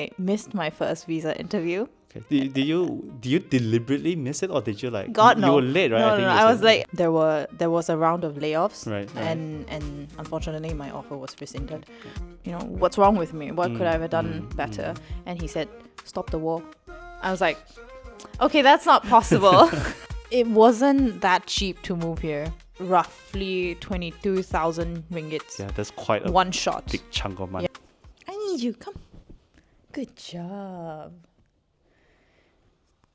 I missed my first visa interview. Okay. Did you deliberately miss it, or did you like? God, no. You were late, right? No. I was like, there was a round of layoffs, Right. and unfortunately my offer was rescinded. You know, what's wrong with me? What could I have done better? And he said, stop the war. I was like, okay, that's not possible. It wasn't that cheap to move here. Roughly 22,000 ringgits. Yeah, that's quite a one shot. big chunk of money. I need you. Come. Good job.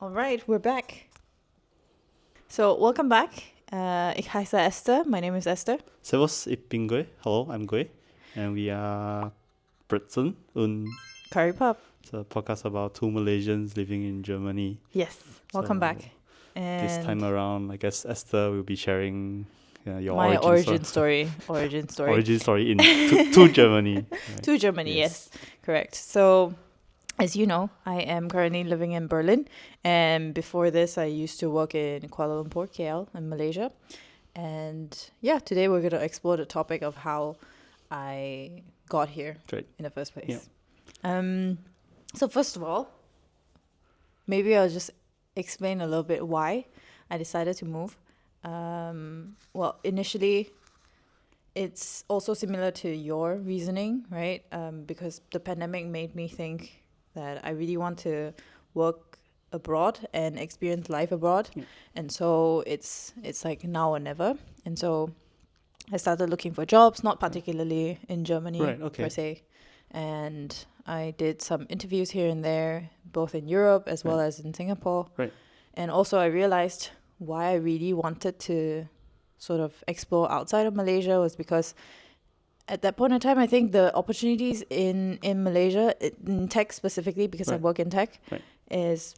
All right, we're back. So, welcome back. Heiße, Esther. My name is Esther. Servus, ich bin Guoy. Hello, I'm Guoy. And we are Brezel und Karipap. it's a podcast about two Malaysians living in Germany. Yes, welcome So, back. And this time around, I guess Esther will be sharing your my origin story. origin story in to Germany. Right? To Germany, yes, correct. So, as you know, I am currently living in Berlin, and before this, I used to work in Kuala Lumpur, KL, in Malaysia. And yeah, today we're going to explore the topic of how I got here in the first place. Yeah. So first of all, maybe I'll just explain a little bit why I decided to move. Well, initially, it's also similar to your reasoning, right? Because the pandemic made me think that I really want to work abroad and experience life abroad. Yeah. And so it's like now or never. And so I started looking for jobs, not particularly in Germany per se. And I did some interviews here and there, both in Europe as well as in Singapore. Right. And also I realized why I really wanted to sort of explore outside of Malaysia was because at that point in time, I think the opportunities in Malaysia, in tech specifically, because I work in tech, is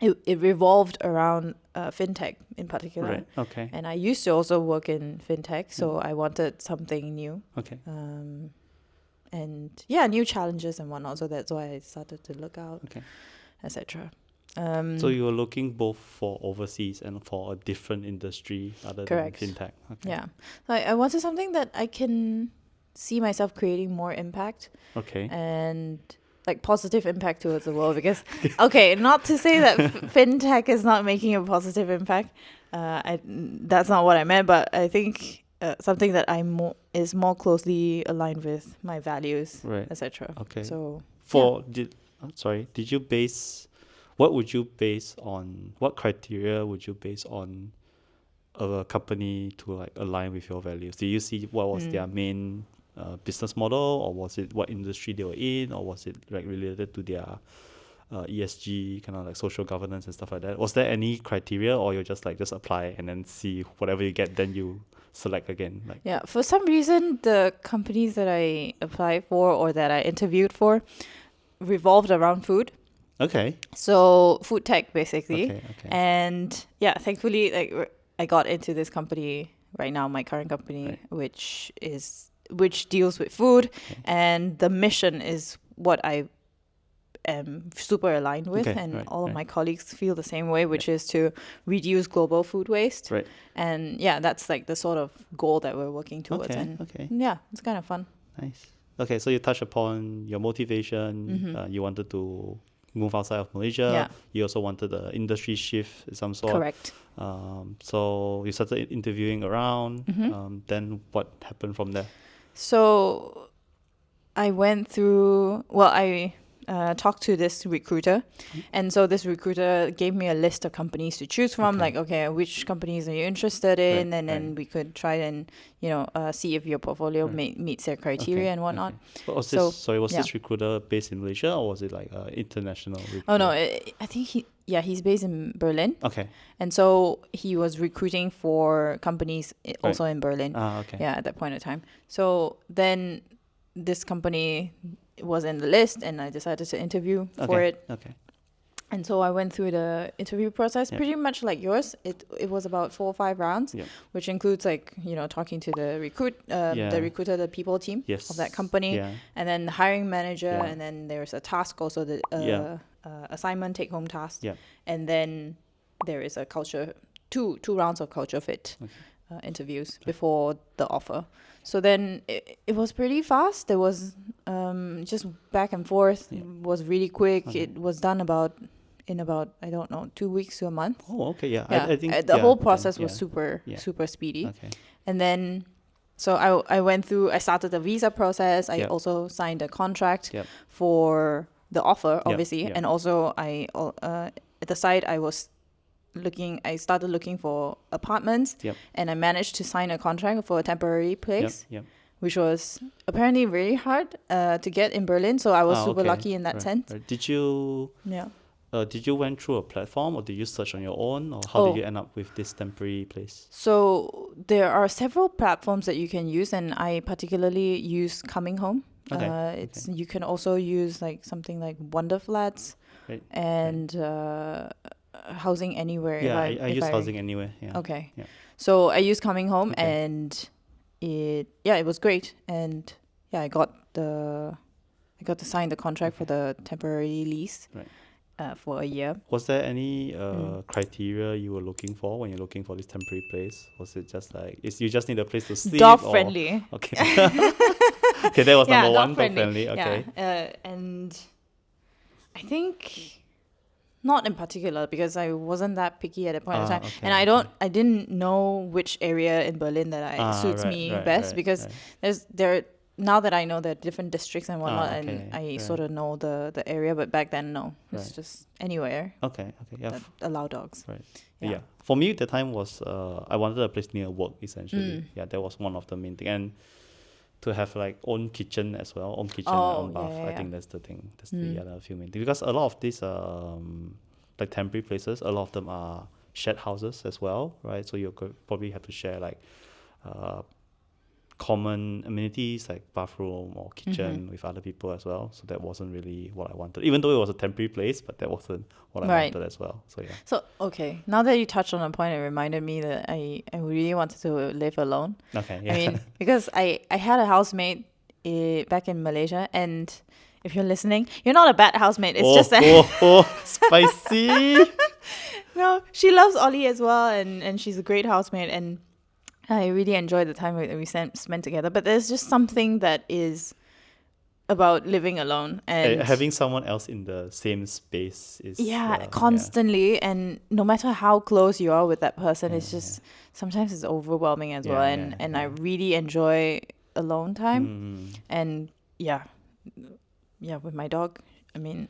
it revolved around fintech in particular. Right. Okay. And I used to also work in fintech, so I wanted something new. Okay. And yeah, new challenges and whatnot. So that's why I started to look out, etc. So you were looking both for overseas and for a different industry other than fintech. Okay. Yeah. So I wanted something that I can see myself creating more impact. Okay. And like positive impact towards the world, because not to say that fintech is not making a positive impact. That's not what I meant, but I think something that is more closely aligned with my values, etc. Okay. So what criteria would you base on a company to like align with your values? Do you see what was their main business model, or was it what industry they were in, or was it like related to their ESG, kind of like social governance and stuff like that? Was there any criteria, or you just apply and then see whatever you get, then you select again? For some reason the companies that I applied for or that I interviewed for revolved around food. Okay. So food tech basically. Okay. And yeah, thankfully I got into this company right now, my current company, which deals with food, and the mission is what I am super aligned with, all of my colleagues feel the same way, which is to reduce global food waste. Right. And yeah, that's like the sort of goal that we're working towards. Yeah, it's kind of fun. Nice. Okay, so you touched upon your motivation. You wanted to move outside of Malaysia. Yeah. You also wanted an industry shift of some sort. Correct. So you started interviewing around. Then what happened from there? So I went through, I talked to this recruiter. And so this recruiter gave me a list of companies to choose from, which companies are you interested in? And then we could try and, see if your portfolio meets their criteria and whatnot. Was this recruiter based in Malaysia, or was it like international recruiter? Oh, no, I think he's based in Berlin. Okay. And so he was recruiting for companies also in Berlin. Yeah, at that point in time. So then this company was in the list, and I decided to interview for it. Okay. And so I went through the interview process pretty much like yours. It was about 4 or 5 rounds, which includes talking to the recruiter, the people team of that company, and then the hiring manager, and then there's a task also, the assignment, take home task, and then there is a two rounds of culture fit. interviews before the offer. So then it was pretty fast. There was just back and forth. Yeah. It was really quick. Okay. It was done in about, I don't know, 2 weeks to a month. Oh, okay, yeah. Yeah. I think The yeah, whole then, process was yeah. super speedy. Okay. And then, so I started the visa process. I Yep. also signed a contract Yep. for the offer, Yep, obviously. yep. And also at the site, I started looking for apartments. Yep. And I managed to sign a contract for a temporary place, Yep. which was apparently very hard to get in Berlin. So I was super Okay. lucky in that Right, sense. right. Did you went through a platform, or did you search on your own, or how did you end up with this temporary place? So there are several platforms that you can use, and I particularly use Coming Home. Okay. You can also use like something like Wonder Flats Right. and Housing Anywhere. Yeah, I use Housing Anywhere. Yeah. Okay. Yeah. So I used Coming Home, Okay. and it was great, and I got to sign the contract for the temporary lease. Right. For a year. Was there any criteria you were looking for when you're looking for this temporary place? Was it just like you just need a place to sleep? Dog or- friendly. Okay. Okay, that was number one. Dog friendly. friendly. Okay. Yeah. And I think not in particular, because I wasn't that picky at that point in time, Okay, and I didn't know which area in Berlin that suits me best, because now that I know the different districts and whatnot, and I sort of know the area, but back then, no. It's just anywhere Okay. Yeah. that allow dogs. Right. Yeah. Yeah. For me, the time was I wanted a place near work, essentially. Yeah, that was one of the main thing, and to have like own kitchen as well, own kitchen, own bath. I think that's the thing. That's the other few main thing, because a lot of these like temporary places, a lot of them are shared houses as well, right? So you could probably have to share like common amenities like bathroom or kitchen with other people as well. So that wasn't really what I wanted, even though it was a temporary place, but that wasn't what I wanted as well. So yeah. So okay, now that you touched on a point, it reminded me that I really wanted to live alone. Okay. Yeah. I mean, because I had a housemate back in Malaysia, and if you're listening, you're not a bad housemate. It's just that spicy. no, she loves Ollie as well, and she's a great housemate, and I really enjoyed the time that we spent together. But there's just something that is about living alone and having someone else in the same space is constantly, and no matter how close you are with that person, it's just sometimes it's overwhelming as well. And I really enjoy alone time, and with my dog, I mean,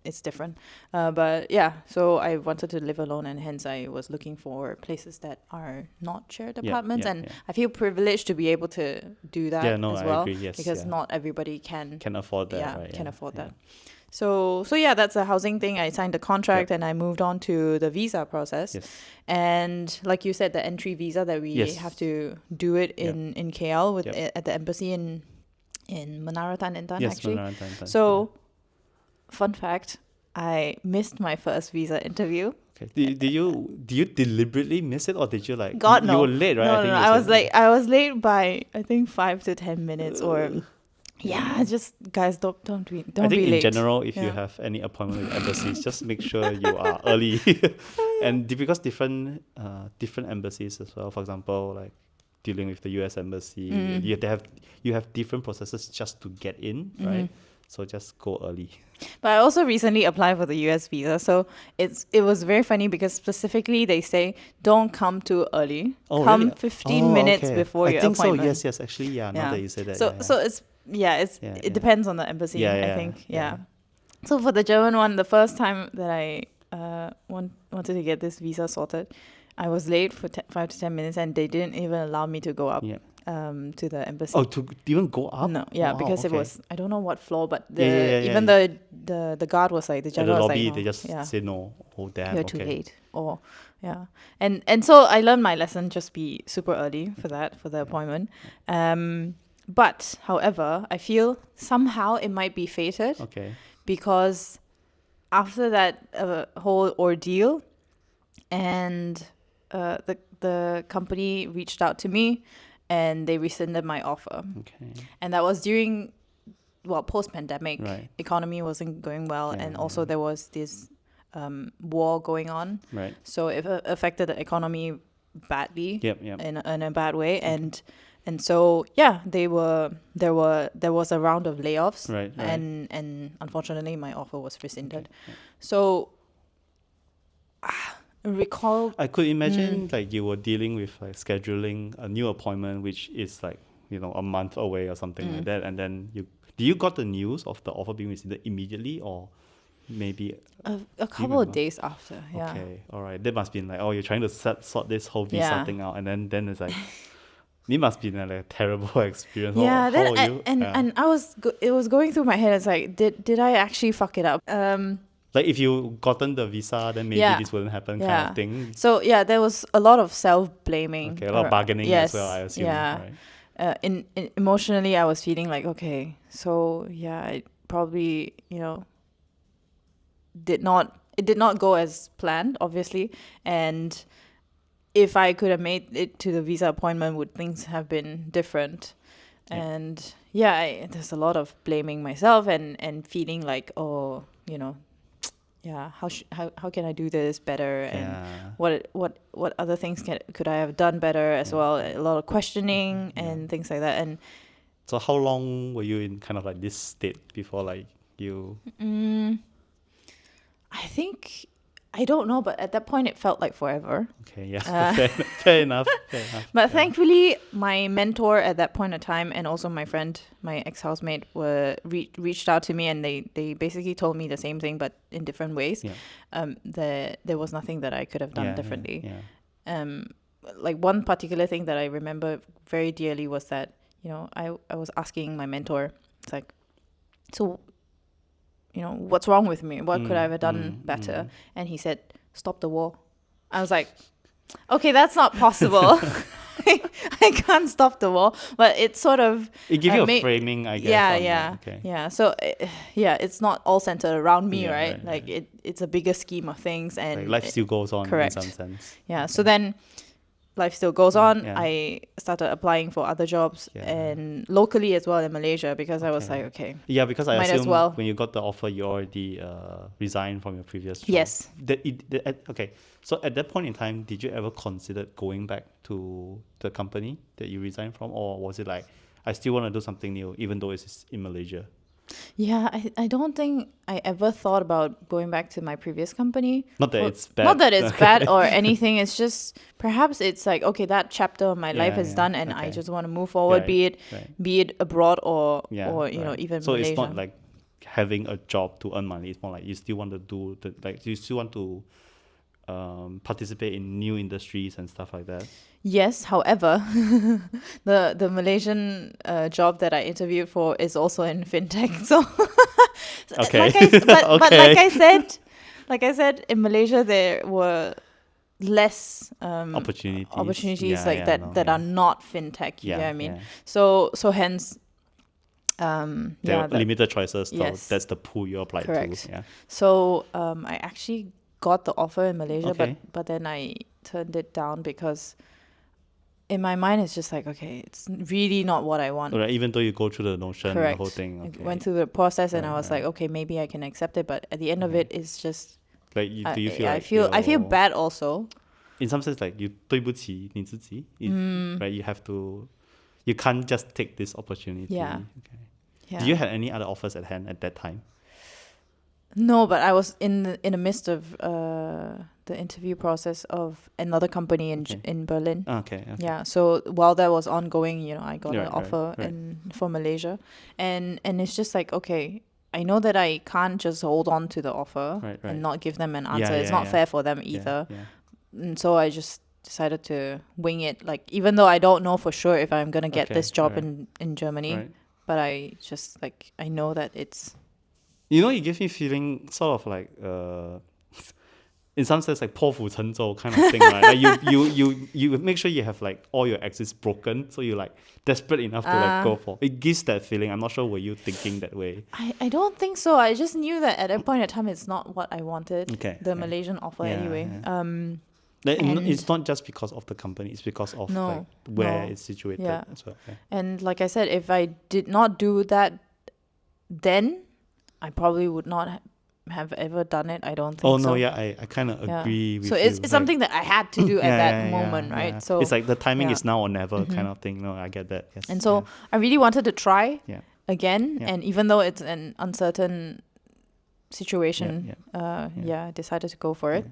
it's different. But yeah, so I wanted to live alone, and hence I was looking for places that are not shared apartments. I feel privileged to be able to do that as well. I agree, yes, because not everybody can afford that. Can afford that. So that's a housing thing. I signed the contract and I moved on to the visa process. Yes. And like you said, the entry visa that we have to do it in KL at the embassy in Menara Tan Intan, actually. Menara Tan Intan. So fun fact, I missed my first visa interview. Okay. Did you deliberately miss it, or did you like? God, no. You were late, right? No, I was late by I think 5 to 10 minutes or. Yeah, just guys, don't be late. I think in general, if you have any appointment with embassies, just make sure you are early. And because different embassies as well. For example, like dealing with the US embassy, you have different processes just to get in, right? So just go early. But I also recently applied for the US visa, so it was very funny because specifically they say don't come too early. Come really? 15 minutes before your appointment. I think so. Yes. Actually, now that you say that. So it depends on the embassy. I think. So for the German one, the first time that I wanted to get this visa sorted, I was late for 5 to 10 minutes, and they didn't even allow me to go up. To the embassy. Oh, to even go up? No, because it was, I don't know what floor, but the guard was like, the judge was lobby, like, no. they just say no. Oh, damn. You're too late. And so I learned my lesson, just be super early for the appointment. But however, I feel somehow it might be fated. Okay. Because after that whole ordeal, and the company reached out to me, and they rescinded my offer. Okay. And that was during, post-pandemic. Right. Economy wasn't going well, and also there was this war going on. Right. So it affected the economy badly Yep. in a bad way, and so yeah, there was a round of layoffs, Right. and unfortunately my offer was rescinded. Yeah. So recall. I could imagine like you were dealing with like scheduling a new appointment, which is like, a month away or something like that, and then do you got the news of the offer being rescinded immediately, or maybe A couple of days after, yeah. Okay, all right. That must be like, you're trying to sort this whole visa Yeah. thing out, and then it's like, it must be like a terrible experience. Yeah, How then are you? and I was it was going through my head. It's like, did I actually fuck it up? Like if you gotten the visa, then maybe Yeah. this wouldn't happen, kind Yeah. of thing. So yeah, there was a lot of self-blaming. Okay, a lot of bargaining yes, as well, I assume. Yeah. Right? In emotionally, I was feeling like, okay, so yeah, I probably it did not go as planned, obviously, and if I could have made it to the visa appointment, would things have been different? Yeah. And yeah, there's a lot of blaming myself and feeling like, oh, yeah, how can I do this better? And what other things could I have done better as well? A lot of questioning and things like that. And so how long were you in kind of like this state before like you? I think, I don't know, but at that point it felt like forever. Okay, yes, fair enough. But thankfully, my mentor at that point of time, and also my friend, my ex-housemate, reached out to me, and they basically told me the same thing, but in different ways. Yeah. There was nothing that I could have done differently. Yeah. Like one particular thing that I remember very dearly was that, I was asking my mentor, it's like, so, what's wrong with me? What could I have done better? And he said, stop the war. I was like, okay, that's not possible. I can't stop the war, but it's sort of... It gives you a framing, I guess. Yeah. So, it's not all centered around me, right? Right, like, it's a bigger scheme of things. And like life still goes on, correct. In some sense. Yeah, so then life still goes on. Yeah. I started applying for other jobs and locally as well in Malaysia, because I was like, okay. Yeah, because I might assume as well. when you got the offer, you already resigned from your previous job. Yes. Okay. So at that point in time, did you ever consider going back to the company that you resigned from? Or was it like, I still want to do something new, even though it's in Malaysia? Yeah, I don't think I ever thought about going back to my previous company. Not that it's bad. Not that it's bad or anything. It's just perhaps it's like, okay, that chapter of my life is done, and I just want to move forward, be it abroad or even so Malaysia. It's not like having a job to earn money. It's more like you still want to do you still want to participate in new industries and stuff like that. Yes, however, the Malaysian job that I interviewed for is also in fintech. So, okay. But like I said, in Malaysia there were less opportunities that are not fintech. You know what I mean? So hence. There are limited choices. So that's the pool you applied correct. to. Yeah. So I actually got the offer in Malaysia, Okay. but then I turned it down because in my mind it's just like, okay, it's really not what I want. Right, even though you go through the notion, Correct. the whole thing. Okay. I went through the process and I was like, okay, maybe I can accept it, but at the end of it, it's just like do you feel I feel bad also. In some sense, like you 对不起你自己, right? You can't just take this opportunity. Yeah. Okay. Yeah. Do you have any other offers at hand at that time? No, but I was in the midst of the interview process of another company in Berlin. Okay. Yeah, so while that was ongoing, I got an offer right. for Malaysia, and it's just like, okay, I know that I can't just hold on to the offer and not give them an answer. It's not fair for them either. And so I just decided to wing it. Like, even though I don't know for sure if I'm gonna get this job in Germany, but I just like, I know that it's. It gives me feeling sort of like in some sense like 破釜沉舟 kind of thing, right? Like you make sure you have like all your exes broken, so you're like desperate enough to like go for. It gives that feeling. I'm not sure were you thinking that way. I don't think so. I just knew that at that point in time it's not what I wanted. Okay. The Malaysian offer anyway. It's not just because of the company, it's because of where it's situated as well. Yeah. And like I said, if I did not do that then, I probably would not have ever done it. I don't think Oh so. no, yeah, I kind of Yeah. agree with So you. it's something that I had to do at that moment, right? Yeah. So it's like the timing yeah. is now or never kind of thing. No, I get that. Yes. And so I really wanted to try yeah. again, Yeah. and even though it's an uncertain situation, Yeah. I decided to go for it.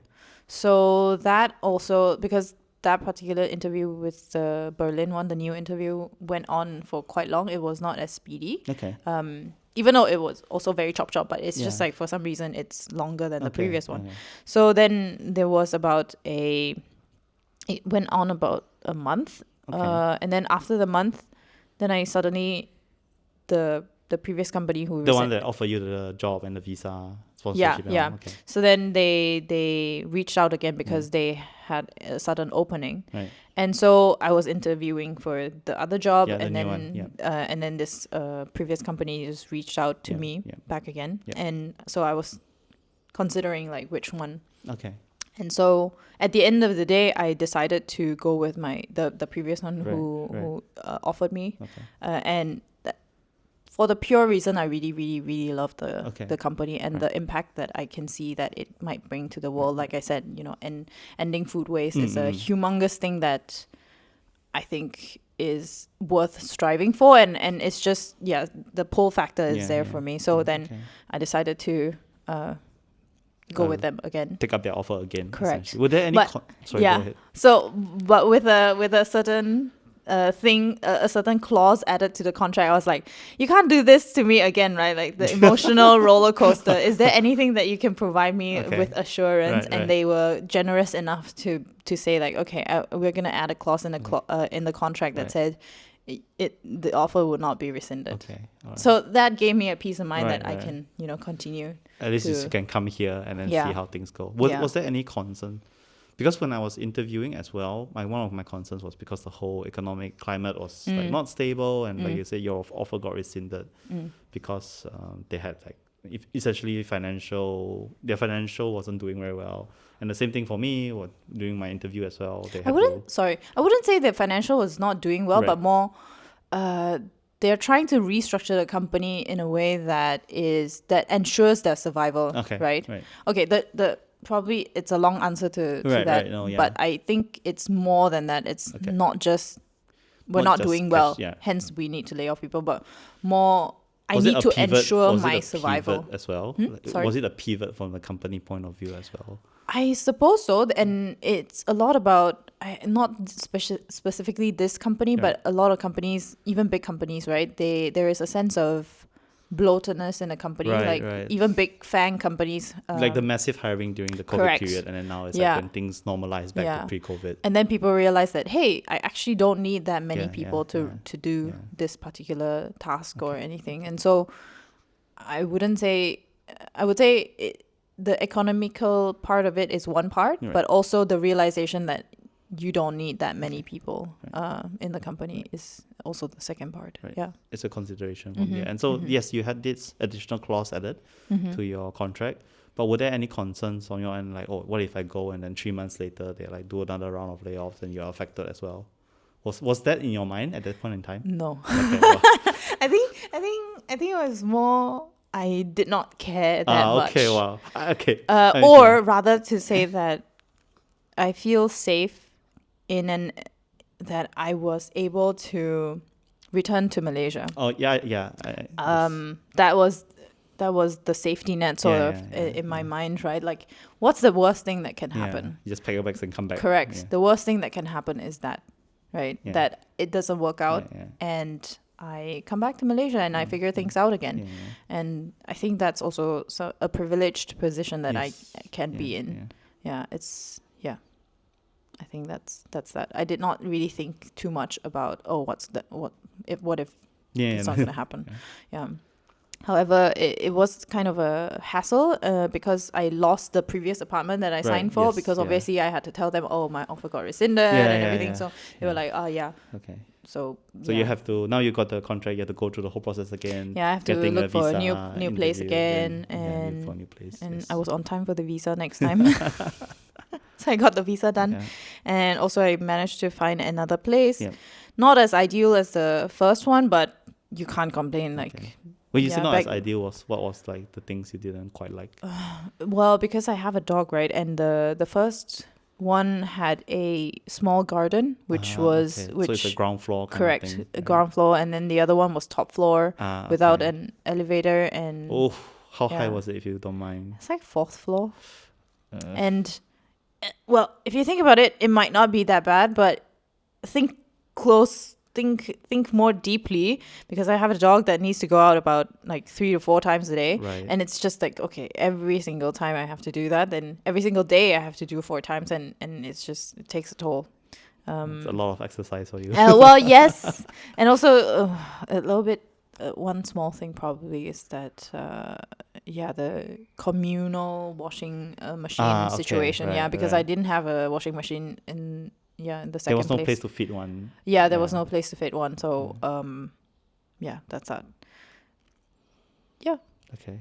So that also, because that particular interview with the Berlin one, the new interview, went on for quite long. It was not as speedy. Okay. Even though it was also very chop, but it's just Yeah. like for some reason it's longer than the Okay, previous one. okay. So then there was it went on about a month. Okay. And then after the month, then I suddenly, the previous company who The one that offered you the job and the visa sponsorship. yeah. Okay. So then they reached out again because they had a sudden opening. Right. And so I was interviewing for the other job, Yeah, the and new then one, and then this previous company just reached out to me back again, and so I was considering like which one. Okay. And so at the end of the day, I decided to go with the previous one who offered me, and for the pure reason I really, really, really love the company and the impact that I can see that it might bring to the world. Like I said, and ending food waste is a humongous thing that I think is worth striving for, and it's just the pull factor is there for me. So then I decided to go with them again. Take up their offer again. Correct. Were there any? Sorry, go ahead. So, but with a certain a certain clause added to the contract, I was like, you can't do this to me again, right? Like the emotional roller coaster. Is there anything that you can provide me with assurance? And they were generous enough to say like, okay, we're gonna add a clause in the contract that said the offer would not be rescinded. Okay. Right. So that gave me a peace of mind that I can continue. At least you can come here and then see how things go. Was there any concern? Because when I was interviewing as well, one of my concerns was because the whole economic climate was like not stable, and like you said, your offer got rescinded because they had like essentially their financial wasn't doing very well. And the same thing for me during my interview as well. I wouldn't say that financial was not doing well, but more they're trying to restructure the company in a way that ensures their survival. Right. Okay. The probably it's a long answer to that, but I think it's more than that. It's not just we're not doing well, hence we need to lay off people, but more I need to ensure my survival as well. Sorry? Was it a pivot from the company point of view as well? I suppose so, and it's a lot about not specifically this company, but a lot of companies, even big companies, right? There is a sense of bloatedness in a company, even big FANG companies, like the massive hiring during the COVID period, and then now it's like when things normalize back to pre-COVID, and then people realize that, hey, I actually don't need that many people to do this particular task or anything. And so I would say the economical part of it is one part, but also the realization that you don't need that many people in the company is also the second part. It's a consideration from here. And so yes, you had this additional clause added to your contract, but were there any concerns on your end, like, oh, what if I go and then 3 months later they like do another round of layoffs and you're affected as well? Was that in your mind at that point in time? No. Okay, well. I think it was more I did not care that much. Okay, wow. Okay. Or rather to say that I feel safe that I was able to return to Malaysia. Oh yeah. That was the safety net in my mind, right? Like, what's the worst thing that can happen? You just pack your bags and come back. Correct. Yeah. The worst thing that can happen is that, right? Yeah. That it doesn't work out, and I come back to Malaysia and I figure things out again. And I think that's also a privileged position that I can be in. I think that's that. I did not really think too much about what if it's not going to happen. However, it was kind of a hassle because I lost the previous apartment that I signed for, because obviously I had to tell them, oh, my offer got rescinded and everything. So they were like, oh yeah. Okay. So you have to, now you got the contract, you have to go through the whole process again. Yeah, I have to look for a new place again, and for a new place. And I was on time for the visa next time. So I got the visa done, and also I managed to find another place. Not as ideal as the first one, but you can't complain. Like When you say not back, as ideal, what was like the things you didn't quite like? well, because I have a dog, right? And the first one had a small garden, which was okay. which So it's a ground floor kind correct of thing. a ground floor, and then the other one was top floor without Okay. an elevator, and Oh, how high yeah. was it, if you don't mind? it's like fourth floor. Uh, And well, if you think about it, it might not be that bad, but think more deeply, because I have a dog that needs to go out about like 3 to 4 times a day. Right. And it's just like, okay, every single time I have to do that, then every single day I have to do 4 times, and it's just, it takes a toll. It's a lot of exercise for you. Well, yes. And also a little bit, one small thing probably is that the communal washing machine Okay, situation. right, Because right. I didn't have a washing machine in the second There was no place. place to fit one. There was no place to fit one, so that's that. Okay.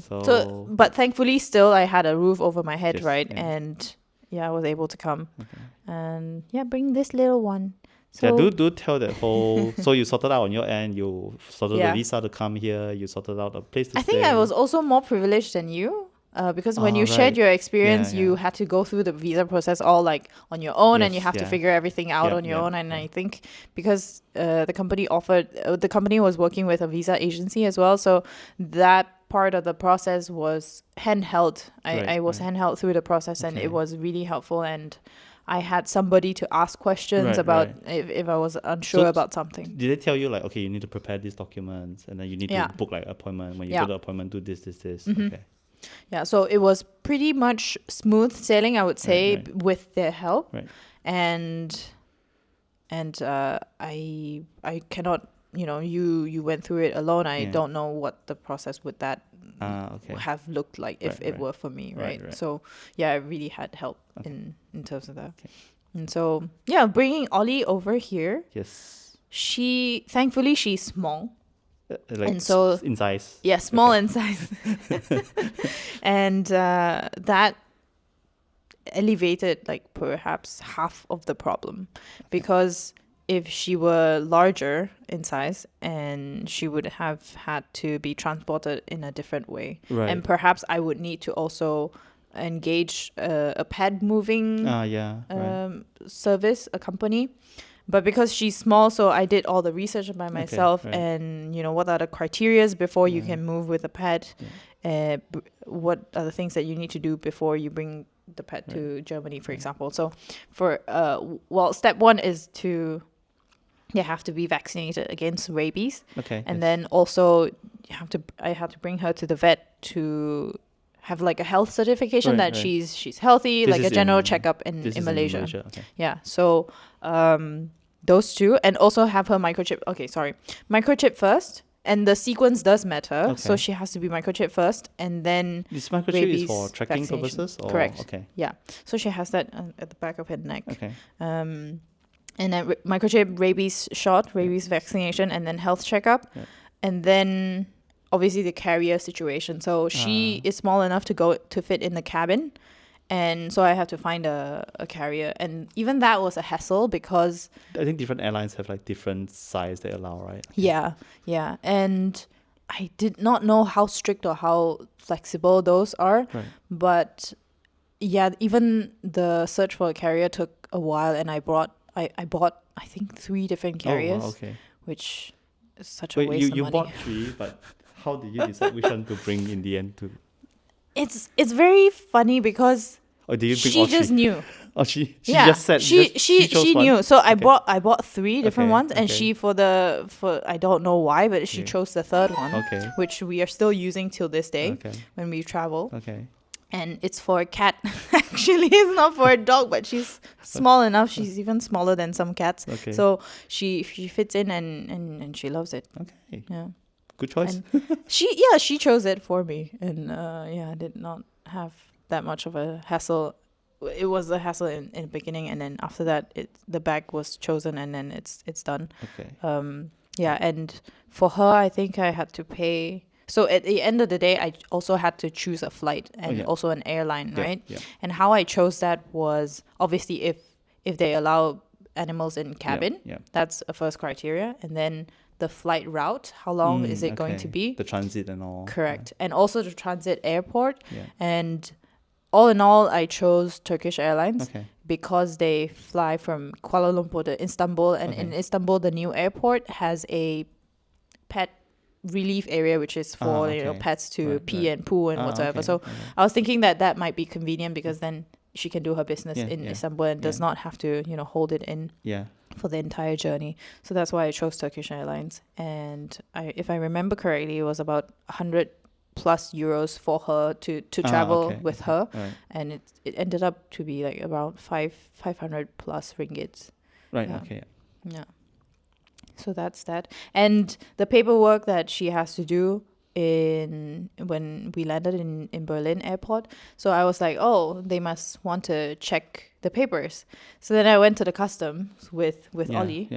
So but thankfully still I had a roof over my head, Yes, right? yeah. And I was able to come. Okay. And bring this little one. So Yeah, do tell that whole. So you sorted out on your end. You sorted the visa to come here. You sorted out a place to I stay. think I was also more privileged than you, because when you shared right. your experience, Yeah, you yeah. had to go through the visa process all like on your own, and you Yes, have to yeah. figure everything out Yeah, on your yeah, own. And yeah. I think because the company was working with a visa agency as well, so that part of the process was handheld. I was handheld through the process, and Okay. it was really helpful. And I had somebody to ask questions Right, about right. if I was unsure So about something. Did they tell you like, okay, you need to prepare these documents, and then you need to book like appointment? When you go to the appointment, do this. Okay. Yeah, so it was pretty much smooth sailing, I would say, right. with their help. Right. And I cannot, you went through it alone. I don't know what the process would that Okay. have looked like if Right, it right. were for me, Right, right? right. So I really had help Okay. in terms of that. Okay. And so bringing Ollie over here, Yes. thankfully she's small. Like And so- in size. Yeah, small Okay. in size. And that alleviated like perhaps half of the problem, because if she were larger in size, and she would have had to be transported in a different way. Right. And perhaps I would need to also engage a pet moving Right. service, a company. But because she's small, so I did all the research by myself, right. and what are the criterias before you can move with a pet, what are the things that you need to do before you bring the pet to Germany, for example. So for step 1 is to have to be vaccinated against rabies. Okay. And then also I had to bring her to the vet to have like a health certification that she's healthy, This like a is general in- checkup in this is Malaysia. Okay. Yeah. So those two, and also have her microchip. Okay, sorry. Microchip first, and the sequence does matter. Okay. So she has to be microchip first, and then This microchip rabies is for tracking vaccination. purposes? Or? Correct. Okay. Yeah. So she has that at the back of her neck. Okay. And then microchip, rabies shot, rabies vaccination, and then health checkup. Yeah. And then obviously the carrier situation. So she is small enough to fit in the cabin. And so I have to find a carrier. And even that was a hassle, because I think different airlines have like different size they allow, right? yeah. And I did not know how strict or how flexible those are. Right. But even the search for a carrier took a while, and I bought I think 3 different carriers, Oh, wow, okay. which is such a waste of you money. bought 3, but how did you decide which one to bring in the end? It's very funny, because Or did you bring she all just 3? knew. Oh, she Yeah, just said she chose one? knew. So I Okay. bought 3 different Okay, ones, and okay. she for I don't know why, but she Okay. chose the third one, Okay. which we are still using till this day Okay. when we travel. Okay. And it's for a cat. Actually, it's not for a dog, but she's small enough. She's even smaller than some cats. Okay. So she fits in, and she loves it. Okay. Yeah. Good choice. And she chose it for me, and I did not have that much of a hassle. It was a hassle in the beginning, and then after that, the bag was chosen, and then it's done. Okay. And for her, I think I had to pay. So at the end of the day, I also had to choose a flight and also an airline, right? Yeah. And how I chose that was obviously if they allow animals in cabin, Yeah. that's a first criteria, and then the flight route. How long is it going to be? The transit and all. Correct. And also the transit airport. Yeah. And all in all, I chose Turkish Airlines Okay. because they fly from Kuala Lumpur to Istanbul. And in Istanbul, the new airport has a pet relief area, which is for pets to pee and poo and whatsoever. Okay, So I was thinking that might be convenient because then she can do her business in Istanbul and does not have to hold it in for the entire journey. So that's why I chose Turkish Airlines. And if I remember correctly, it was about 100 plus euros for her to travel with her, and it ended up to be like around 500 plus ringgits. Right. Yeah. Okay. Yeah. So that's that. And the paperwork that she has to do when we landed in Berlin airport. So I was like, oh, they must want to check the papers. So then I went to the customs with Ollie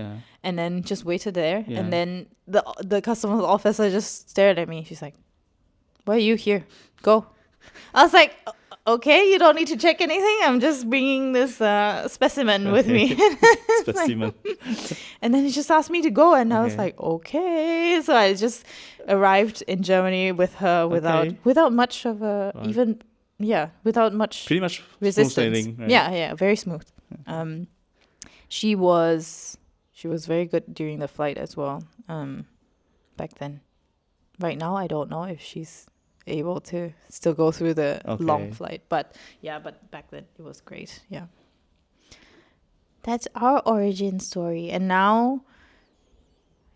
and then just waited there. Yeah. And then the customs officer just stared at me. She's like, why are you here? Go. I was like, okay, you don't need to check anything. I'm just bringing this specimen with me. Specimen. And then he just asked me to go, and I was like, okay. So I just arrived in Germany with her without much of a without much pretty much resistance. Smooth sailing, right? Yeah, very smooth. She was very good during the flight as well. Back then. Right now, I don't know if she's able to still go through the long flight, but back then it was great. Yeah, that's our origin story. And now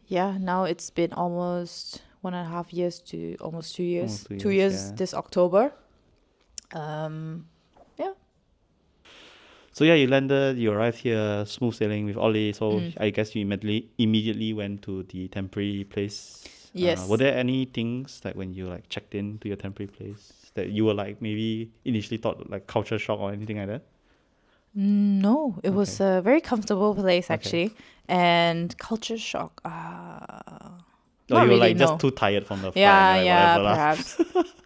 it's been almost 1.5 years to almost 2 years. 2 years this October. So you landed, you arrived here, smooth sailing with Ollie. So I guess you immediately went to the temporary place. Yes. Were there any things like when you like checked in to your temporary place that you were like maybe initially thought like culture shock or anything like that? No, it was a very comfortable place actually, and culture shock. You were like just too tired from the flight. Yeah, perhaps.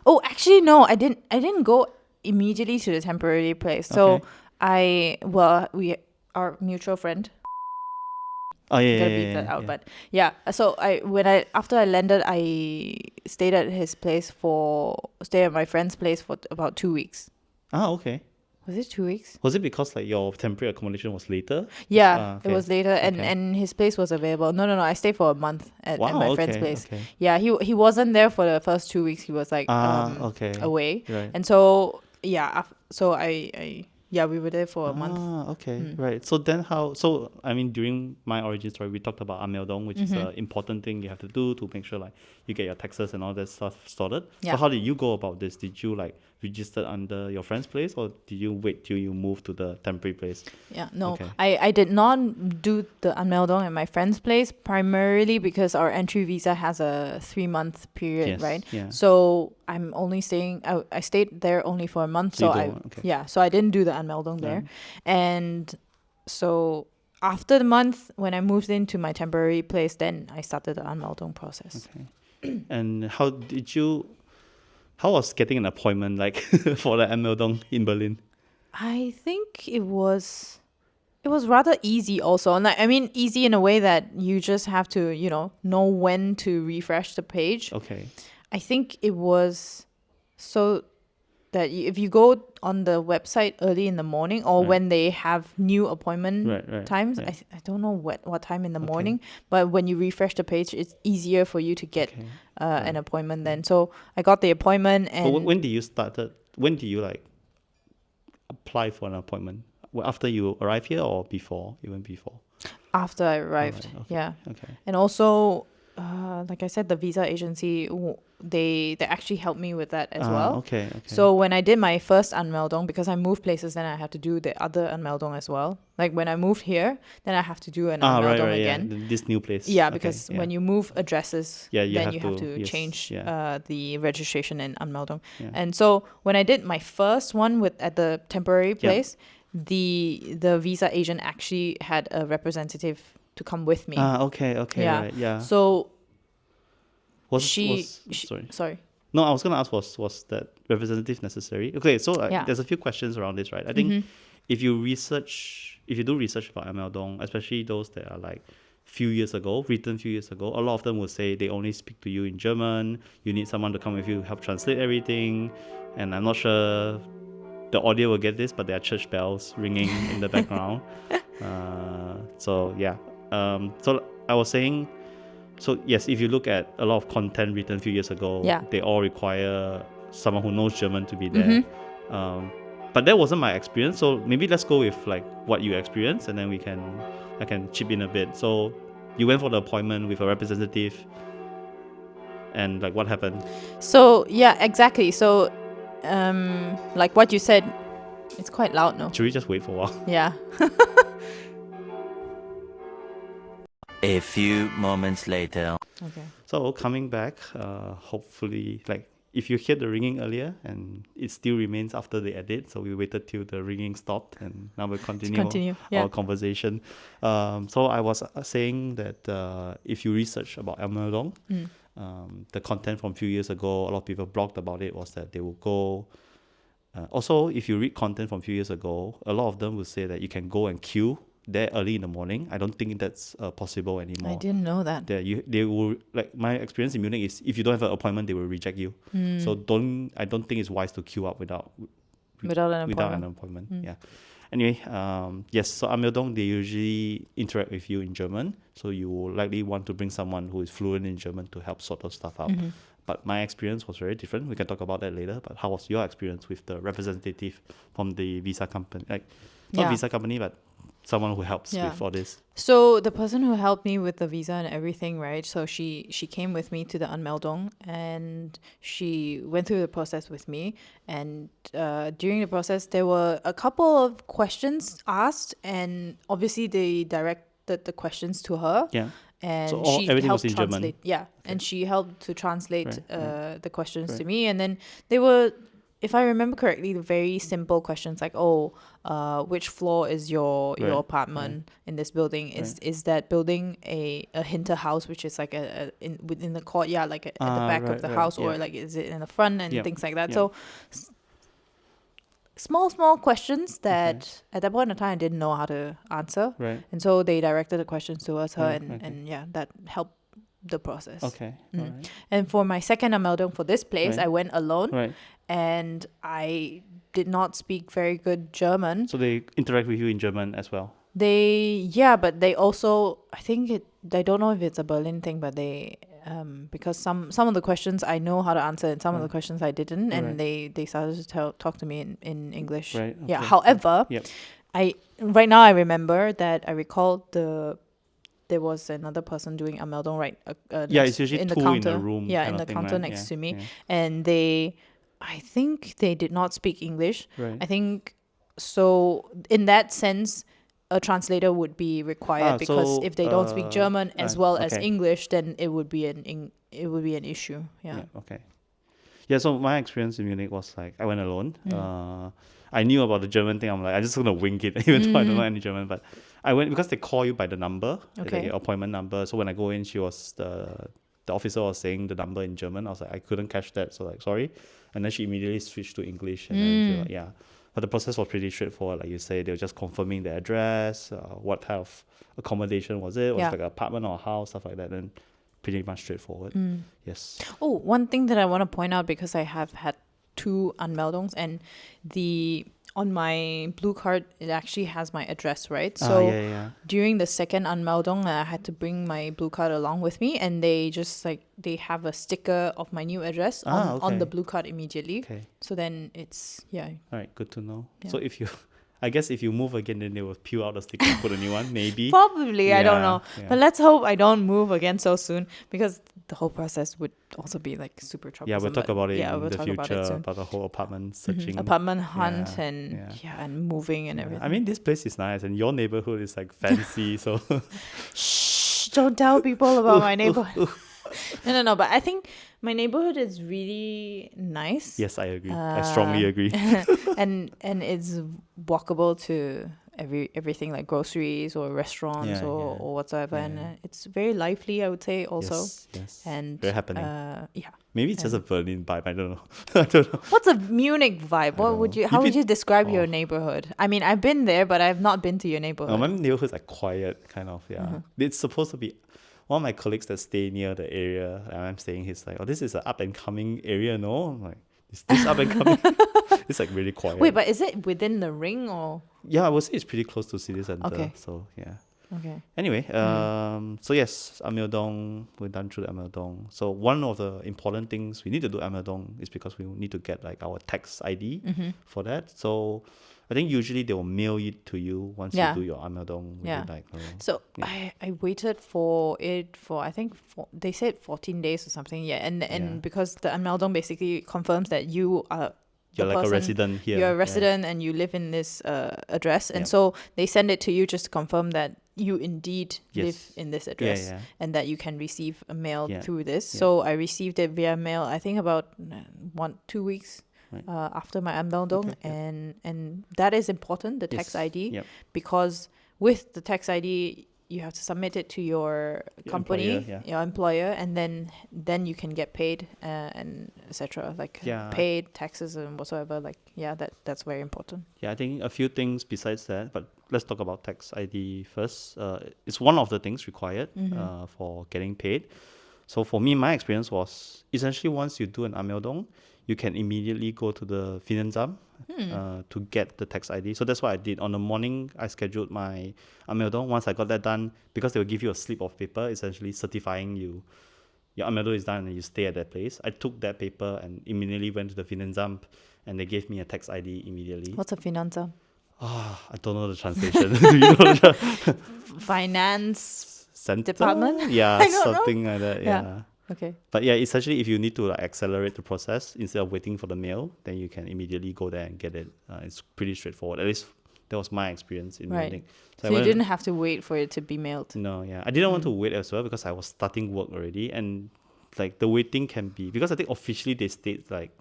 Oh, actually, no, I didn't go immediately to the temporary place. So our mutual friend. Oh yeah, gotta beat that out. But so after I landed, I stayed at my friend's place for about 2 weeks. Okay. Was it 2 weeks? Was it because like your temporary accommodation was later? Yeah, it was later, and his place was available. No, I stayed for a month at my friend's place. Okay. Yeah, he wasn't there for the first 2 weeks. He was like away, right. And so we were there for a month. Right. So then during my origin story, we talked about anmeldong, which is an important thing you have to do to make sure like you get your taxes and all that stuff sorted. Yeah. So how did you go about this? Did you like register under your friend's place, or did you wait till you moved to the temporary place? Yeah, no, I did not do the anmeldong at my friend's place, primarily because our entry visa has a 3-month period, right? Yeah. So I'm only I stayed there only for a month, so I didn't do the anmeldong there. And so after the month, when I moved into my temporary place, then I started the anmeldong process. Okay. And how was getting an appointment like for the anmeldong in Berlin? I think it was rather easy also. And easy in a way that you just have to, know when to refresh the page. Okay. I think it was so that if you go on the website early in the morning or when they have new appointment times, I don't know what time in the morning, but when you refresh the page, it's easier for you to get an appointment then. So I got the appointment. And when do you like apply for an appointment? After you arrive here or before, even before? After I arrived, Okay. And also, like I said, the visa agency, they actually helped me with that as well. Okay. So when I did my first anmeldong, because I moved places, then I have to do the other anmeldong as well. Like when I moved here, then I have to do an anmeldong again. Yeah. This new place. Yeah, because when you move addresses, then you have to change the registration and anmeldong. Yeah. And so when I did my first one at the temporary place, the visa agent actually had a representative to come with me. Okay. Right, yeah. So sorry. No, I was gonna ask, was that representative necessary? Okay, so there's a few questions around this, right? I think if you do research about anmeldong, especially those that are like written few years ago, a lot of them would say they only speak to you in German. You need someone to come with you to help translate everything. And I'm not sure the audio will get this, but there are church bells ringing in the background. So yeah. So I was saying, so yes, if you look at a lot of content written a few years ago, they all require someone who knows German to be there. But that wasn't my experience. So maybe let's go with like what you experienced, and then I can chip in a bit. So you went for the appointment with a representative, and like what happened? So yeah, exactly. So like what you said, it's quite loud, no? Should we just wait for a while? Yeah. A few moments later. Okay. So coming back, hopefully, like if you hear the ringing earlier and it still remains after the edit, so we waited till the ringing stopped, and now we'll continue our conversation. So I was saying that if you research about Almerdong, the content from a few years ago, a lot of people blogged about it, was that they will go. Also, if you read content from a few years ago, a lot of them will say that you can go and queue there early in the morning. I don't think that's possible anymore. I didn't know that. They will, like my experience in Munich is, if you don't have an appointment, they will reject you. So I don't think it's wise to queue up without an appointment. Yeah. Anyway, yes. So Almerdong, they usually interact with you in German. So you will likely want to bring someone who is fluent in German to help sort those stuff out. But my experience was very different. We can talk about that later. But how was your experience with the representative from the visa company? Like not visa company, but someone who helps with all this. So the person who helped me with the visa and everything, right? So she came with me to the Anmeldung, and she went through the process with me. And during the process, there were a couple of questions asked, and obviously they directed the questions to her. Yeah. And so she everything helped was in translate. German. Yeah, okay. And she helped to translate the questions to me. And then they were, if I remember correctly, very simple questions like, which floor is your apartment in this building? Is that building a Hinterhaus, which is like within the courtyard, like at the back of the house, or like is it in the front, and things like that. So small questions that at that point in time I didn't know how to answer. Right. And so they directed the questions towards her, and that helped the process. Okay. All right. And for my second Anmeldung for this place, I went alone. Right. And I did not speak very good German. So they interact with you in German as well? But they also, I don't know if it's a Berlin thing, but they, because some of the questions I know how to answer and some of the questions I didn't, and they started to talk to me in English. Right. Okay. Yeah. However, right now I remember that I recalled there was another person doing Anmeldung it's usually in the two counter. in the room. Yeah, in the counter next to me, and I think they did not speak English. Right. I think so. In that sense, a translator would be required because if they don't speak German as well as English, then it would be an issue. Yeah. Okay. Yeah. So my experience in Munich was like I went alone. I knew about the German thing. I'm like, I'm just gonna wing it, even though I don't know any German. But I went because they call you by the number, like your appointment number. So when I go in, the officer was saying the number in German. I was like, I couldn't catch that, so like sorry. And then she immediately switched to English, and then she was like, But the process was pretty straightforward. Like you say, they were just confirming the address, what type of accommodation was it? Was it like an apartment or a house, stuff like that. And pretty much straightforward. Yes. Oh, one thing that I want to point out, because I have had 2 Anmeldungs, and on my blue card it actually has my address, right? So during the second Anmeldung, I had to bring my blue card along with me, and they just they have a sticker of my new address on the blue card immediately. Okay. So then it's all right, good to know. So I guess if you move again, then they will peel out the sticker and put a new one, maybe. Probably, I don't know. Yeah. But let's hope I don't move again so soon, because the whole process would also be like super troublesome. Yeah, we'll talk about it in the future, about the whole apartment searching. Apartment hunt and moving and everything. I mean, this place is nice, and your neighborhood is like fancy, so... Shh, don't tell people about my neighborhood. No, but I think my neighborhood is really nice. Yes, I agree. I strongly agree. and it's walkable to everything like groceries or restaurants Yeah, or, yeah. or whatsoever, Yeah, and yeah. it's very lively, I would say, also. Yes. And Very happening. yeah. Maybe it's just a Berlin vibe. I don't know. I don't know. What's a Munich vibe? What don't would know. you? How You've would been- you describe your Oh. neighborhood? I mean, I've been there, but I've not been to your No, neighborhood. my neighborhood's like quiet, kind of. Yeah, it's supposed to be. One of my colleagues that stay near the area I'm staying, he's like, "Oh, this is an up and coming area." No, I'm like, "Is this up and coming?" It's like really quiet. Wait, but is it within the ring or? Yeah, I would say it's pretty close to city center. Okay. So yeah. Okay. Anyway, so yes, Amyeodong, we're done through the Amyeodong. So one of the important things we need to do Amyeodong is because we need to get like our tax ID for that. So I think usually they will mail it to you once Yeah. you do your Amyeodong. Yeah. Like, So I waited for it for I think they said 14 days or something. Yeah, and because the Anmeldong basically confirms that you are you're the like a person- resident here. You're a yeah. resident and you live in this address, and Yeah. so they send it to you just to confirm that you indeed live Yes. in this address, yeah. and that you can receive a mail Yeah. through this. Yeah. So I received it via mail. I think about 2 weeks Right. after my Anmeldong, Okay, yeah. and that is important, the tax Yes. ID, Yep. because with the tax ID you have to submit it to your company, employer, yeah. your employer, and then you can get paid and etc. Like Yeah. paid taxes and whatsoever. Like that's very important. Yeah, I think a few things besides that, but let's talk about tax ID first. It's one of the things required for getting paid. So for me, my experience was essentially once you do an Amyeodong, you can immediately go to the Finanzamt to get the tax ID. So that's what I did. On the morning, I scheduled my Amyeodong. Once I got that done, because they will give you a slip of paper, essentially certifying your Amyeodong is done and you stay at that place. I took that paper and immediately went to the Finanzamt and they gave me a tax ID immediately. What's a finanza? I don't know the translation. Do you know the Finance center? department? Yeah, I don't know. something like that. Yeah. Okay. But yeah, essentially, if you need to like accelerate the process instead of waiting for the mail, then you can immediately go there and get it. It's pretty straightforward. At least that was my experience in Right. Munich. So I you went- didn't have to wait for it to be mailed. No, yeah, I didn't want to wait as well because I was starting work already, and like the waiting can be because I think officially they state like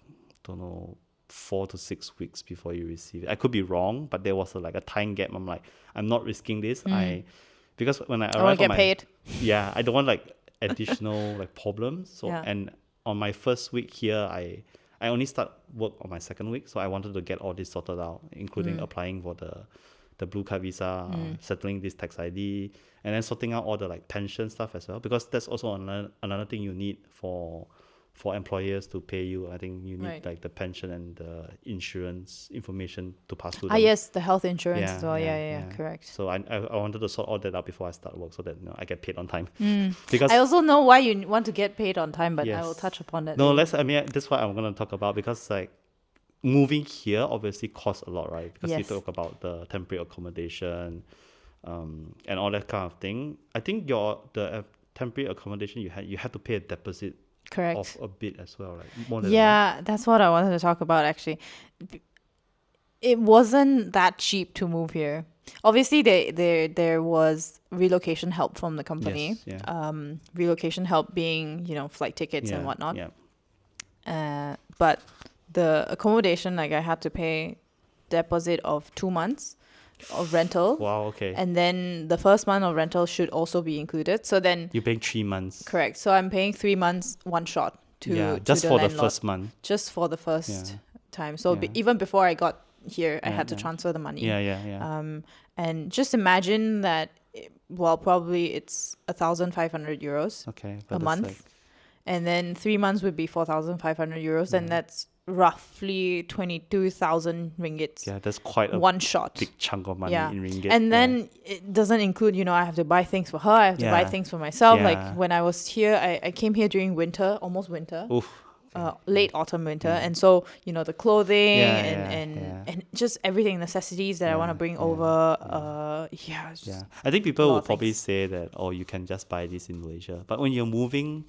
don't know 4 to 6 weeks before you receive it. I could be wrong, but there was like a time gap. I'm like, I'm not risking this. Because when I I want arrived to on get my paid. yeah, I don't want like additional like problems. So Yeah. and on my first week here, I only start work on my second week, so I wanted to get all this sorted out, including applying for the blue card visa, settling this tax ID, and then sorting out all the like pension stuff as well, because that's also another thing you need for employers to pay you. I think you need Right. like the pension and the insurance information to pass to Ah, them. yes, the health insurance Yeah, as well. yeah, Yeah, yeah. correct. So I wanted to sort all that out before I start work so that I get paid on time. Because I also know why you want to get paid on time, but I will Yes. touch upon that. no, later. that's what I'm gonna talk about, because like moving here obviously costs a lot, right? Because you Yes. talk about the temporary accommodation, and all that kind of thing. I think the temporary accommodation you have to pay a deposit Correct. of a bit as well, right? More than Yeah, that's what I wanted to talk about actually. It wasn't that cheap to move here. Obviously, there was relocation help from the company. Yes, yeah. Relocation help being, flight tickets and Yeah, whatnot. Yeah. But the accommodation, like I had to pay deposit of 2 months of rental. Wow. Okay. And then the first month of rental should also be included. So then, You're paying 3 months. correct. So I'm paying 3 months one shot to yeah. to Just the for the landlord. first month. Just for the first Yeah. time. So Yeah. even before I got here, I Yeah, had to yeah. transfer the money. Yeah. And just imagine that. Probably it's 1,500 euros, Okay. a but that's month. like- and then 3 months would be 4,500 euros, and that's roughly 22,000 ringgits. yeah, that's quite a one shot. big chunk of money Yeah. in ringgit. And yeah. then it doesn't include, I have to buy things for her. I have to buy Yeah. things for myself. Yeah. Like when I was here, I came here during winter, almost winter, Oof. late autumn, winter. And so, the clothing Yeah, and, yeah. and just everything, necessities that I want to Yeah, bring yeah, over. It's just- Yeah, I think people lot will of probably things. say that, oh, you can just buy this in Malaysia. But when you're moving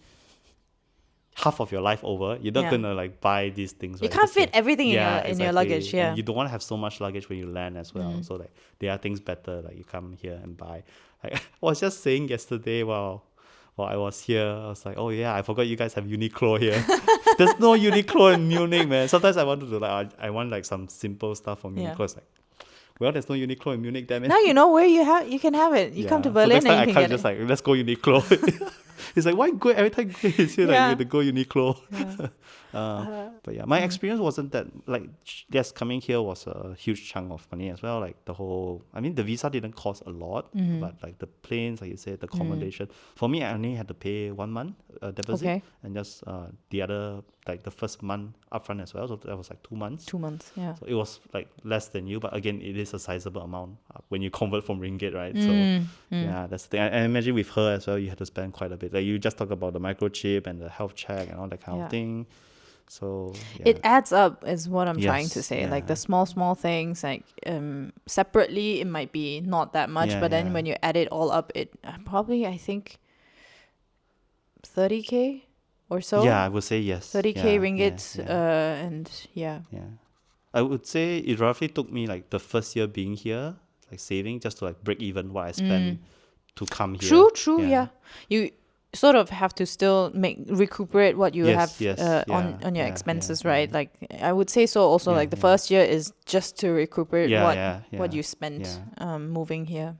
half of your life over, you're not Yeah. gonna like buy these things. You Right? can't Because fit everything in your exactly. luggage. And Yeah. Mm-hmm. you don't want to have so much luggage when you land as well. So like there are things better, like you come here and buy. Like I was just saying yesterday while I was here, I was like, oh yeah, I forgot you guys have Uniqlo here. There's no Uniqlo in Munich, man. Sometimes I wanted to I want like some simple stuff from Yeah. Uniqlo. It's like, well, there's no Uniqlo in Munich, damn it. Now you know where you can have it. You come to So Berlin next time and you I can can't get just it. like, let's go Uniqlo. It's like, why go every time it's here, like, Yeah. we have to go Uniqlo. Yeah. But yeah, my experience wasn't that, like, yes, coming here was a huge chunk of money as well. Like, the visa didn't cost a lot, but like the planes, like you said, the accommodation. For me, I only had to pay 1 month deposit, Okay. and just the other, like the first month upfront as well. So that was like 2 months. 2 months. Yeah. So it was like less than you, but again, it is a sizable amount when you convert from ringgit, right? Yeah, that's the thing. I imagine with her as well, you had to spend quite a bit. Like you just talk about the microchip and the health check and all that kind of thing. So yeah. It adds up is what I'm trying to Yes, say. Like yeah. the small things, like separately it might be not that much, Yeah, but then yeah. when you add it all up, it probably, I think, 30K or so. Yeah, I would say yes. 30K Yeah, ringgit. yeah. And yeah. I would say it roughly took me like the first year being here, like saving just to like break even what I spent to come here. True. Yeah. You sort of have to still recuperate what you Yes, have yes, on yeah, your yeah, expenses, yeah, right? Like I would say so. Also, Yeah, like the yeah. first year is just to recuperate Yeah, what yeah, you spent yeah. moving here,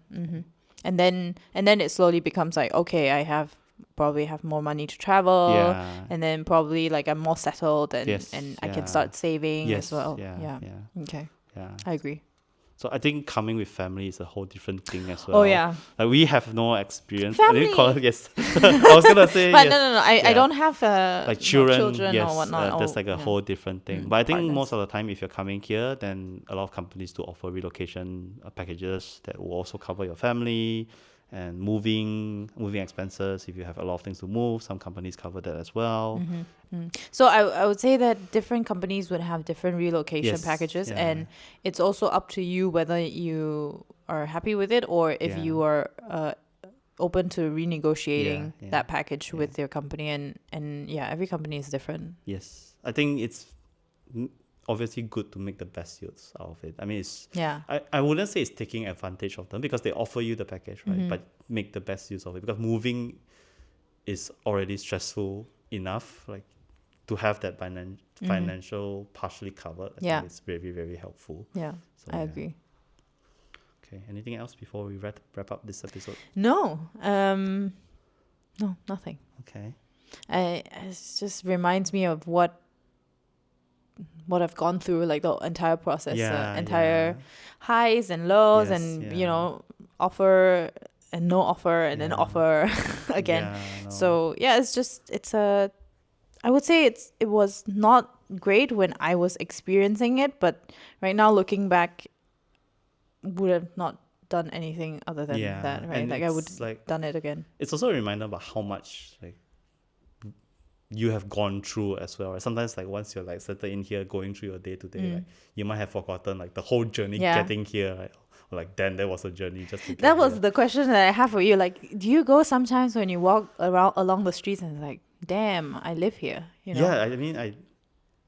and then it slowly becomes like, okay, I probably have more money to travel, Yeah. and then probably like I'm more settled and Yes, I can yeah. start saving Yes, as well. yeah. Okay, Yeah. I agree. So I think coming with family is a whole different thing as well. Oh yeah, Like we have no experience. Family. I didn't call it, yes. I was gonna say but yes. no. I Yeah. don't have Like children, yes, or whatnot. that's like a whole different thing. But I think most of the time, if you're coming here, then a lot of companies do offer relocation packages that will also cover your family and moving expenses. If you have a lot of things to move, some companies cover that as well. So I would say that different companies would have different relocation Yes, packages, yeah. and it's also up to you whether you are happy with it or if Yeah. you are open to renegotiating Yeah. that package with your company. And yeah, every company is different. Yes, I think it's obviously good to make the best use out of it. I mean, Yeah. I wouldn't say it's taking advantage of them because they offer you the package, right? But make the best use of it because moving is already stressful enough. Like to have that financial partially covered, I think it's very, very helpful. Yeah, So, I yeah. agree. Okay, anything else before we wrap up this episode? No, nothing. Okay. It just reminds me of what I've gone through, like the entire process, entire highs and lows, Yes, and yeah. offer and no offer, and then offer again. Yeah, I know. So yeah, I would say it was not great when I was experiencing it, but right now looking back, would have not done anything other than that, right? and Like I would it's like done it again. it's also a reminder about how much like you have gone through as well, right? Sometimes like once you're like settled in here, going through your day to day, like you might have forgotten like the whole journey getting here, right? Or like then there was a journey just to get That was here. the question that I have for you. Like, do you go sometimes when you walk around along the streets and like, damn, I live here? You know? Yeah, I mean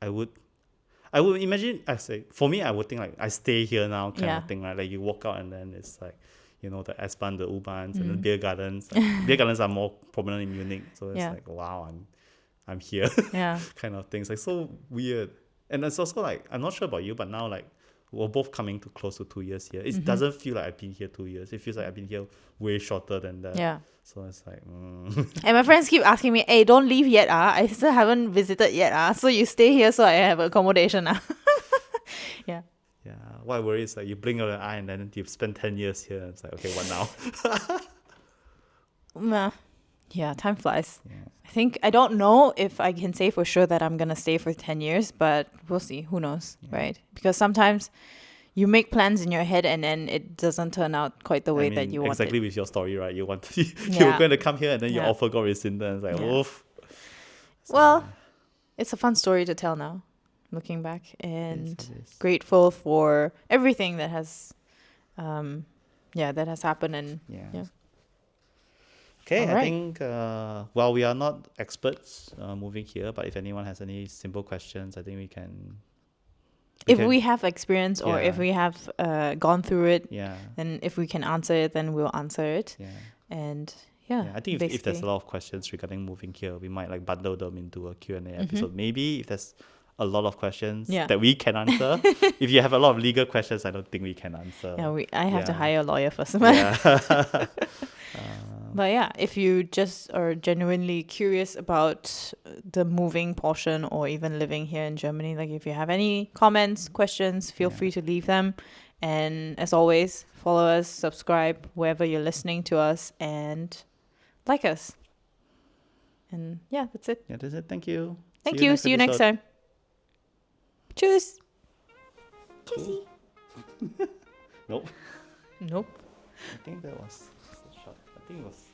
I would imagine, I say for me I would think like I stay here now kind of thing, right? Like you walk out and then it's like, you know, the S-Bahn, the U-Bahns and the beer gardens. Like, beer gardens are more prominent in Munich, so it's like, wow, I'm here. Yeah. kind of things. Like so weird. And it's also like, I'm not sure about you, but now like we're both coming to close to 2 years here. It doesn't feel like I've been here 2 years. It feels like I've been here way shorter than that. Yeah. So it's like, And my friends keep asking me, hey, don't leave yet, I still haven't visited yet, so you stay here so I have accommodation, Yeah. yeah. What I worry is like you blink of an eye and then you've spent 10 years here. And it's like, okay, what now? Yeah, time flies. I don't know if I can say for sure that I'm going to stay for 10 years, but we'll see. Who knows, right? Because sometimes you make plans in your head and then it doesn't turn out quite the way that you want exactly it. with your story, right? You were going to come here and then your Yeah. offer got rescinded. And it's like, oof. Well, it's a fun story to tell now, looking back, and Yes, it is. grateful for everything that has, that has happened. And Yeah. Okay, All I right. think, well, we are not experts moving here, but if anyone has any simple questions, I think we can... if we have experience or if Yeah. we have gone through it, Yeah, then if we can answer it, then we'll answer it. yeah. And Yeah, I think if there's basically. a lot of questions regarding moving here, we might like bundle them into a Q&A episode. Maybe if there's a lot of questions Yeah. that we can answer. If you have a lot of legal questions, I don't think we can answer. Yeah, I have to Yeah. hire a lawyer first. Yeah. But yeah, if you just are genuinely curious about the moving portion or even living here in Germany, like if you have any comments, questions, feel free to leave them. And as always, follow us, subscribe wherever you're listening to us, and like us. And yeah, that's it. Yeah, that's it. Thank you. Thank you. See you next episode. time. Tschüss. Nope. Nope. I think that was short. I think it was